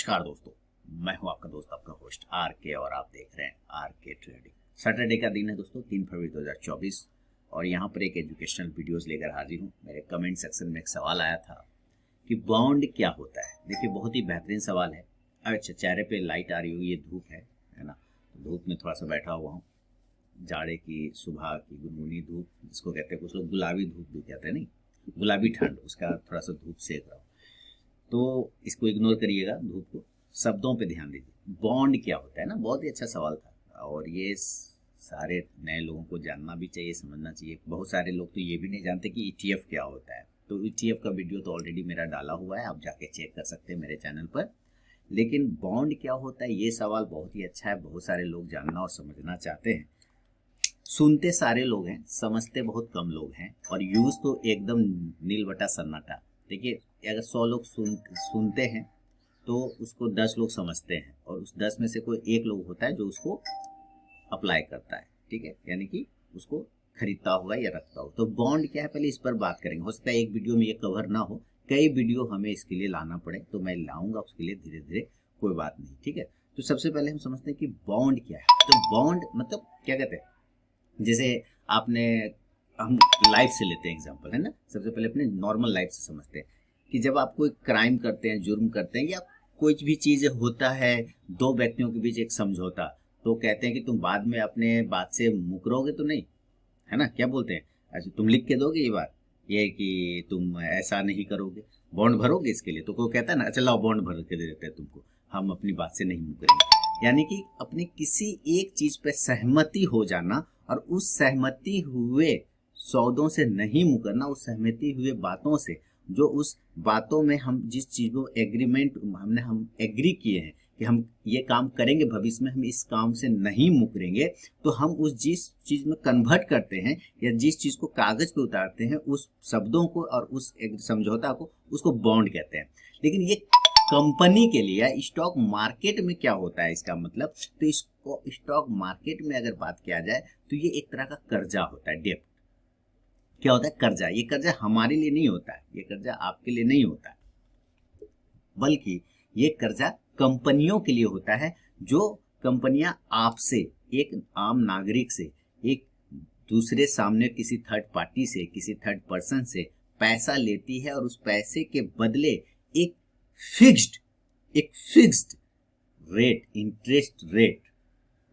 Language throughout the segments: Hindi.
नमस्कार दोस्तों, मैं हूं आपका दोस्त, आपका होस्ट आर के, और आप देख रहे हैं आर के ट्रेडिंग। सैटरडे का दिन है दोस्तों, 3 फरवरी 2024, और यहाँ पर एक एजुकेशनल वीडियोस लेकर हाजिर हूँ। मेरे कमेंट सेक्शन में एक सवाल आया था कि बॉन्ड क्या होता है। देखिए, बहुत ही बेहतरीन सवाल है। अच्छा, चेहरे पे लाइट आ रही हुई, ये धूप है ना, तो धूप में थोड़ा सा बैठा हुआ हूँ। जाड़े की सुबह की गुनगुनी धूप, जिसको कहते हैं कुछ लोग गुलाबी धूप भी कहते हैं, नहीं गुलाबी ठंड, उसका थोड़ा सा धूप सेक रहा हूँ। तो इसको इग्नोर करिएगा, धूप को, शब्दों पे ध्यान दीजिए। बॉन्ड क्या होता है ना, बहुत ही अच्छा सवाल था, और ये सारे नए लोगों को जानना भी चाहिए, समझना चाहिए। बहुत सारे लोग तो ये भी नहीं जानते कि ETF क्या होता है। तो ETF का वीडियो तो ऑलरेडी मेरा डाला हुआ है, आप जाके चेक कर सकते हैं मेरे चैनल पर। लेकिन बॉन्ड क्या होता है, ये सवाल बहुत ही अच्छा है। बहुत सारे लोग जानना और समझना चाहते हैं। सुनते सारे लोग हैं, समझते बहुत कम लोग हैं, और यूज तो एकदम नील बटा सन्नाटा। देखिए, अगर 100 लोग सुनते हैं तो उसको 10 लोग समझते हैं, और उस 10 में से कोई एक लोग होता है जो उसको अप्लाई करता है, ठीक है, यानी कि उसको खरीदता होगा या रखता होगा। तो बॉन्ड क्या है, पहले इस पर बात करेंगे। हो सकता है एक वीडियो में ये कवर ना हो, कई वीडियो हमें इसके लिए लाना पड़े, तो मैं लाऊंगा उसके लिए धीरे धीरे, कोई बात नहीं, ठीक है। तो सबसे पहले हम समझते हैं कि बॉन्ड क्या है। तो बॉन्ड मतलब क्या कहते हैं, जैसे आपने, हम लाइफ से लेते हैं एग्जांपल, है ना। सबसे पहले अपने नॉर्मल लाइफ से समझते हैं कि जब आप कोई क्राइम करते हैं, जुर्म करते हैं, या कोई भी चीज़ होता है, दो व्यक्तियों के बीच एक समझौता, तो कहते हैं कि तुम बाद में अपने बात से मुकरोगे तो नहीं, है ना। क्या बोलते हैं, अच्छा तुम लिख के दोगे ये बात, ये कि तुम ऐसा नहीं करोगे, बॉन्ड भरोगे इसके लिए। तो कोई कहता है ना, अच्छा लाओ बॉन्ड भर के दे देते हैं तुमको, हम अपनी बात से नहीं मुकरेंगे। यानी कि अपनी किसी एक चीज पे सहमति हो जाना, और उस सहमति हुए सौदों से नहीं मुकरना, उस सहमति हुए बातों से, जो उस बातों में हम जिस चीज को एग्रीमेंट हम एग्री किए हैं कि हम ये काम करेंगे, भविष्य में हम इस काम से नहीं मुकरेंगे, तो हम उस जिस चीज में कन्वर्ट करते हैं या जिस चीज को कागज पे उतारते हैं, उस शब्दों को और उस समझौता को, उसको बॉन्ड कहते हैं। लेकिन ये कंपनी के लिए या स्टॉक मार्केट में क्या होता है, इसका मतलब, तो इसको स्टॉक मार्केट में अगर बात किया जाए तो ये एक तरह का कर्जा होता है, डेब्ट। क्या होता है, कर्जा। ये कर्जा हमारे लिए नहीं होता है, ये कर्जा आपके लिए नहीं होता है, बल्कि ये कर्जा कंपनियों के लिए होता है। जो कंपनियां आपसे, एक आम नागरिक से, एक दूसरे सामने किसी थर्ड पार्टी से, किसी थर्ड पर्सन से पैसा लेती है, और उस पैसे के बदले एक fixed rate, interest rate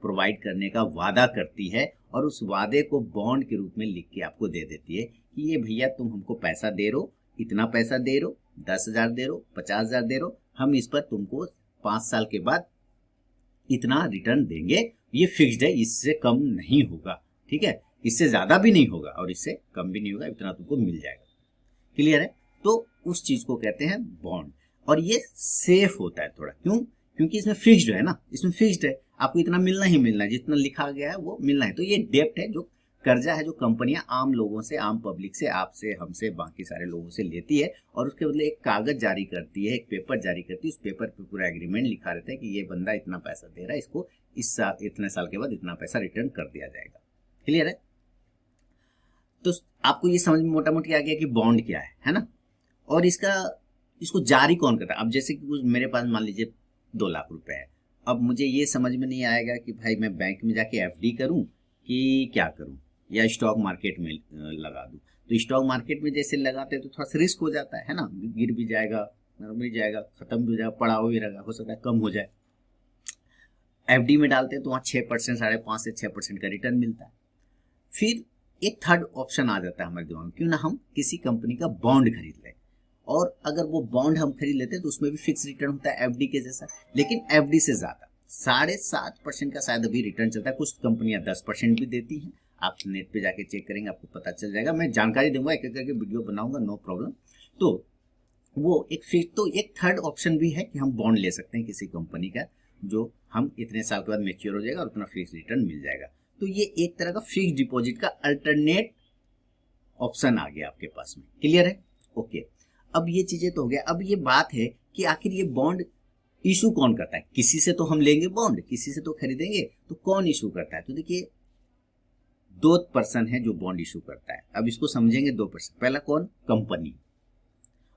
provide करने का वादा करती है, और उस वादे को बॉन्ड के रूप में लिख के आपको दे देती है कि ये भैया तुम हमको पैसा दे रहे हो, इतना पैसा दे रहे हो, 10,000 दे रहे हो, 50,000 दे रहे हो, हम इस पर तुमको 5 साल के बाद इतना रिटर्न देंगे। ये फिक्स्ड है, इससे कम नहीं होगा, ठीक है, इससे ज्यादा भी नहीं होगा और इससे कम भी नहीं होगा, इतना तुमको मिल जाएगा। क्लियर है। तो उस चीज को कहते हैं बॉन्ड, और ये सेफ होता है थोड़ा। क्यों? क्योंकि इसमें फिक्स्ड है ना, इसमें फिक्स्ड है, आपको इतना मिलना ही मिलना है, जितना लिखा गया है वो मिलना है। तो ये डेब्ट है, जो कर्जा है, जो कंपनियां आम लोगों से, आम पब्लिक से, आपसे, हमसे, बाकी सारे लोगों से लेती है, और उसके बदले एक कागज जारी करती है, एक पेपर जारी करती है। उस पेपर पे पूरा एग्रीमेंट लिखा रहता है कि ये बंदा इतना पैसा दे रहा है, इसको इस साल, इतने साल के बाद इतना पैसा रिटर्न कर दिया जाएगा। क्लियर है। तो आपको ये समझ में मोटा मोटी आ गया कि बॉन्ड क्या है ना। और इसको जारी कौन करता है। अब जैसे कि कुछ मेरे पास मान लीजिए 2 लाख रुपए है, अब मुझे ये समझ में नहीं आएगा कि भाई मैं बैंक में जाके FD करूं कि क्या करूं, या स्टॉक मार्केट में लगा दूं। तो स्टॉक मार्केट में जैसे लगाते हैं तो थोड़ा सा रिस्क हो जाता है ना, गिर भी जाएगा, मर भी जाएगा, खत्म भी हो जाएगा, पड़ा भी रहेगा, हो सकता है कम हो जाए। FD में डालते हैं तो वहाँ 6%, 5.5 से 6% का रिटर्न मिलता है। फिर एक थर्ड ऑप्शन आ जाता है हमारे दिमाग में, क्यों ना हम किसी कंपनी का बॉन्ड खरीद लें, और अगर वो बॉन्ड हम खरीद लेते हैं तो उसमें भी फिक्स रिटर्न होता है FD के जैसा, लेकिन FD से ज्यादा 7.5% का शायद अभी रिटर्न चलता है। कुछ कंपनियां 10% भी देती हैं, आप नेट पे जाके चेक करेंगे, आपको पता चल जाएगा। मैं जानकारी दूंगा, एक एक करके वीडियो बनाऊंगा, नो प्रॉब्लम। तो वो एक फिक्स, तो एक थर्ड ऑप्शन भी है कि हम बॉन्ड ले सकते हैं किसी कंपनी का, जो हम इतने साल के बाद मैच्योर हो जाएगा और उतना फिक्स रिटर्न मिल जाएगा। तो ये एक तरह का फिक्स डिपॉजिट का अल्टरनेट ऑप्शन आ गया आपके पास में। क्लियर है। ओके, अब ये चीजें तो हो गया। अब ये बात है कि आखिर ये बॉन्ड इशू कौन करता है। किसी से तो हम लेंगे बॉन्ड, किसी से तो खरीदेंगे, तो कौन इशू करता है। तो देखिए, 2 पर्सन है जो बॉन्ड इशू करता है। अब इसको समझेंगे 2 पर्सन। पहला कौन, कंपनी,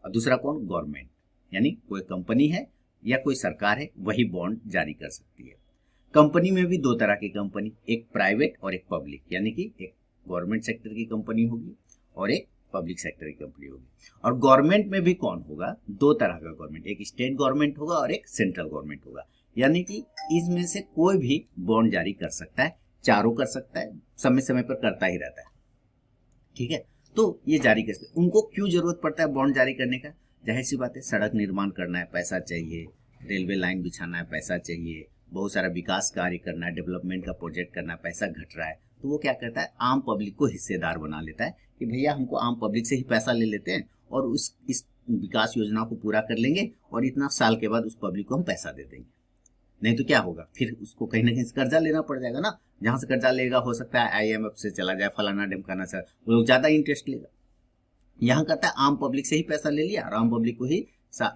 और दूसरा कौन, गवर्नमेंट। यानी कोई कंपनी है या कोई सरकार है वही बॉन्ड जारी कर सकती है। कंपनी में भी दो तरह की कंपनी, एक प्राइवेट और एक पब्लिक, यानी कि एक गवर्नमेंट सेक्टर की कंपनी होगी और एक पब्लिक सेक्टर की कंपनी होगी। और गवर्नमेंट में भी कौन होगा, दो तरह का गवर्नमेंट, एक स्टेट गवर्नमेंट होगा और एक सेंट्रल गवर्नमेंट होगा, यानी कि इसमें से कोई भी बॉन्ड जारी कर सकता है, चारों कर सकता है, समय समय पर करता ही रहता है। ठीक है, तो ये जारी कर सकते। उनको क्यों जरूरत पड़ता है बॉन्ड जारी करने का? जाहिर सी बात है, सड़क निर्माण करना है, पैसा चाहिए, रेलवे लाइन बिछाना है, पैसा चाहिए, बहुत सारा विकास कार्य करना है, डेवलपमेंट का प्रोजेक्ट करना है, पैसा घट रहा है, तो वो क्या करता है, आम पब्लिक को हिस्सेदार बना लेता है कि भैया हमको आम पब्लिक से ही पैसा ले लेते हैं और इस विकास योजना को पूरा कर लेंगे और इतना साल के बाद उस पब्लिक को हम पैसा दे देंगे। नहीं तो क्या होगा, फिर उसको कहीं ना कहीं से कर्जा लेना पड़ जाएगा ना, जहां से कर्जा लेगा हो सकता है IMF से चला जाए, फलाना ढिमकाना से, वो लोग ज्यादा इंटरेस्ट लेगा। यहाँ करता है आम पब्लिक से ही पैसा ले लिया और आम पब्लिक को ही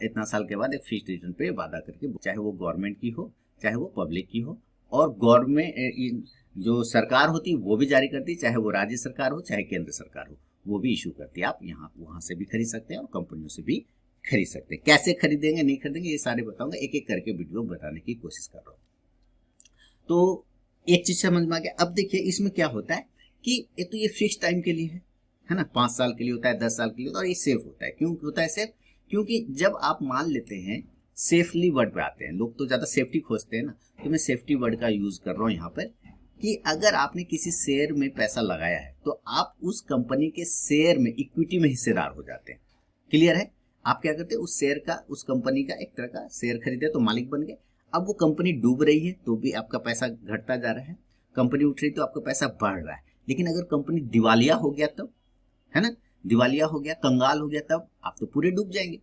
इतना साल के बाद एक फिक्स्ड रिटर्न पे वादा करके, चाहे वो गवर्नमेंट की हो चाहे वो पब्लिक की हो, और गवर्नमेंट जो सरकार होती है वो भी जारी करती है, चाहे वो राज्य सरकार हो चाहे केंद्र सरकार हो, वो भी इशू करती है। आप यहाँ वहां से भी खरीद सकते हैं और कंपनियों से भी खरीद सकते हैं। कैसे खरीदेंगे नहीं खरीदेंगे ये सारे बताऊंगा, एक एक करके वीडियो बताने की कोशिश कर रहा हूँ। तो एक चीज समझ में आ गया। अब देखिए इसमें क्या होता है कि एक तो ये फिक्स टाइम के लिए है ना, 5 साल के लिए होता है, 10 साल के लिए होता है, और ये सेफ होता है। क्यों होता है सेफ? क्योंकि जब आप मान लेते हैं, सेफली वर्ड पे आते हैं, लोग तो ज्यादा सेफ्टी खोजते हैं ना, तो मैं सेफ्टी वर्ड का यूज कर रहा हूँ यहाँ पर, कि अगर आपने किसी शेयर में पैसा लगाया है तो आप उस कंपनी के शेयर में, इक्विटी में हिस्सेदार हो जाते हैं। क्लियर है? आप क्या करते हैं, उस शेयर का, उस कंपनी का एक तरह का शेयर खरीदे तो मालिक बन गए। अब वो कंपनी डूब रही है तो भी आपका पैसा घटता जा रहा है, कंपनी उठ रही तो आपका पैसा बढ़ रहा है। लेकिन अगर कंपनी दिवालिया हो गया तब, है ना, दिवालिया हो गया, कंगाल हो गया, तब आप तो पूरे डूब जाएंगे।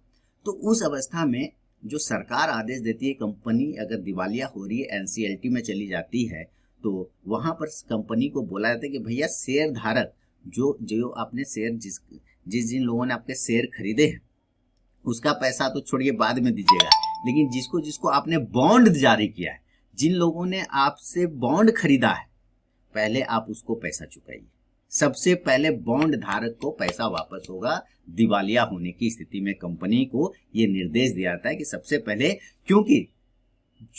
तो उस अवस्था में जो सरकार आदेश देती है, कंपनी अगर दिवालिया हो रही है, NCLT में चली जाती है, तो वहां पर कंपनी को बोला जाता है कि भैया शेयर धारक, जो आपने शेयर जिन लोगों ने आपके शेयर खरीदे हैं उसका पैसा तो छोड़िए बाद में दीजिएगा, लेकिन जिसको जिसको आपने बॉन्ड जारी किया है, जिन लोगों ने आपसे बॉन्ड खरीदा है, पहले आप उसको पैसा चुकाइए। सबसे पहले बॉन्ड धारक को पैसा वापस होगा। दिवालिया होने की स्थिति में कंपनी को यह निर्देश दिया जाता है कि सबसे पहले, क्योंकि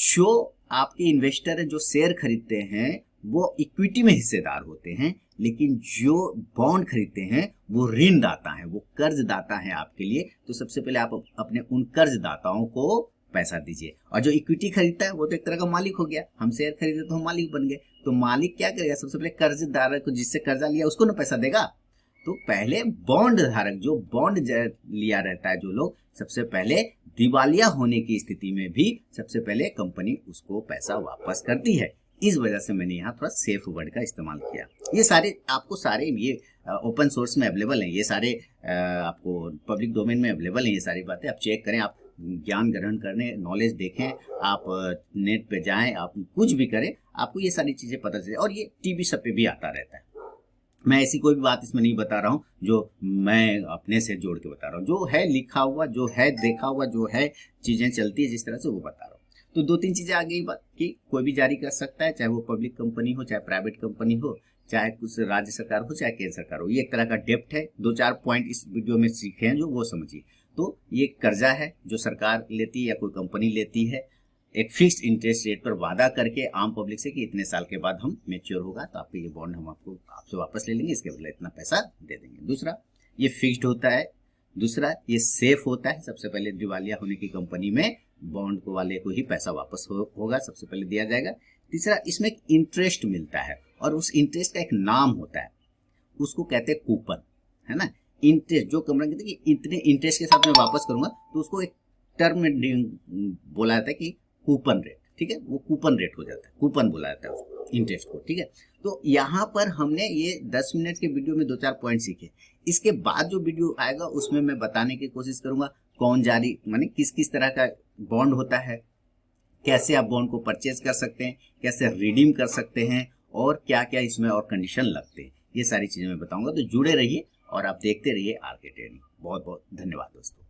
जो आपके इन्वेस्टर है, जो शेयर खरीदते हैं, वो इक्विटी में हिस्सेदार होते हैं, लेकिन जो बॉन्ड खरीदते हैं वो ऋणदाता है, वो कर्जदाता है आपके लिए। तो सबसे पहले आप अपने उन कर्जदाताओं को पैसा दीजिए। और जो इक्विटी खरीदता है वो तो एक तरह का मालिक हो गया, हम शेयर खरीदे तो हम मालिक बन गए। तो मालिक क्या करेगा, सबसे पहले कर्जदार को, जिससे कर्जा लिया उसको ना पैसा देगा। तो पहले बॉन्ड धारक, जो बॉन्ड लिया रहता है जो लोग, सबसे पहले दिवालिया होने की स्थिति में भी सबसे पहले कंपनी उसको पैसा वापस करती है। इस वजह से मैंने यहाँ थोड़ा सेफ वर्ड का इस्तेमाल किया। ये सारे आपको सारे ये ओपन सोर्स में अवेलेबल हैं, ये सारे आपको पब्लिक डोमेन में अवेलेबल हैं, ये सारी बातें आप चेक करें, आप ज्ञान ग्रहण करने, नॉलेज देखें, आप नेट पे जाएं, आप कुछ भी करें, आपको ये सारी चीजें पता चले। और ये टीवी सब पे भी आता रहता है। मैं ऐसी कोई भी बात इसमें नहीं बता रहा हूँ जो मैं अपने से जोड़ के बता रहा हूँ, जो है लिखा हुआ, जो है देखा हुआ, जो है चीजें चलती है जिस तरह से, वो बता रहा हूँ। तो 2-3 चीजें आ गई बात कि कोई भी जारी कर सकता है, चाहे वो पब्लिक कंपनी हो, चाहे प्राइवेट कंपनी हो, चाहे कुछ राज्य सरकार हो, चाहे केंद्र सरकार हो। ये एक तरह का डेप्थ है। 2-4 पॉइंट इस वीडियो में सीखे हैं जो, वो समझिए। तो ये कर्जा है जो सरकार लेती है या कोई कंपनी लेती है, एक फिक्स्ड इंटरेस्ट रेट पर वादा करके आम पब्लिक से कि इतने साल के बाद हम मैच्योर होगा तो आपके ये बॉन्ड हम आपसे वापस ले लेंगे, इसके बदले इतना पैसा दे देंगे। दूसरा, ये फिक्स्ड होता है। दूसरा, ये सेफ होता है। सबसे पहले दिवालिया होने की कंपनी में बॉन्ड को वाले को ही पैसा वापस होगा, सबसे पहले दिया जाएगा। तीसरा, इसमें एक इंटरेस्ट मिलता है और उस इंटरेस्ट का एक नाम होता है, उसको कहते हैं कूपन, है ना। इंटरेस्ट जो कंपनी कहते हैं कि इतने इंटरेस्ट के साथ मैं वापस करूंगा, तो उसको एक टर्म में बोला जाता है कि कूपन रेट। ठीक है, वो कूपन रेट हो जाता है, कूपन बोला जाता है उसको, इंटरेस्ट को। ठीक है, तो यहाँ पर हमने ये 10 मिनट के वीडियो में 2-4 पॉइंट सीखे। इसके बाद जो वीडियो आएगा उसमें मैं बताने की कोशिश करूंगा कौन जारी, माने किस किस तरह का बॉन्ड होता है, कैसे आप बॉन्ड को परचेज कर सकते हैं, कैसे रिडीम कर सकते हैं, और क्या क्या इसमें और कंडीशन लगते हैं, ये सारी चीजें मैं बताऊंगा। तो जुड़े रहिए और आप देखते रहिए आरके ट्रेडिंग। बहुत बहुत धन्यवाद दोस्तों।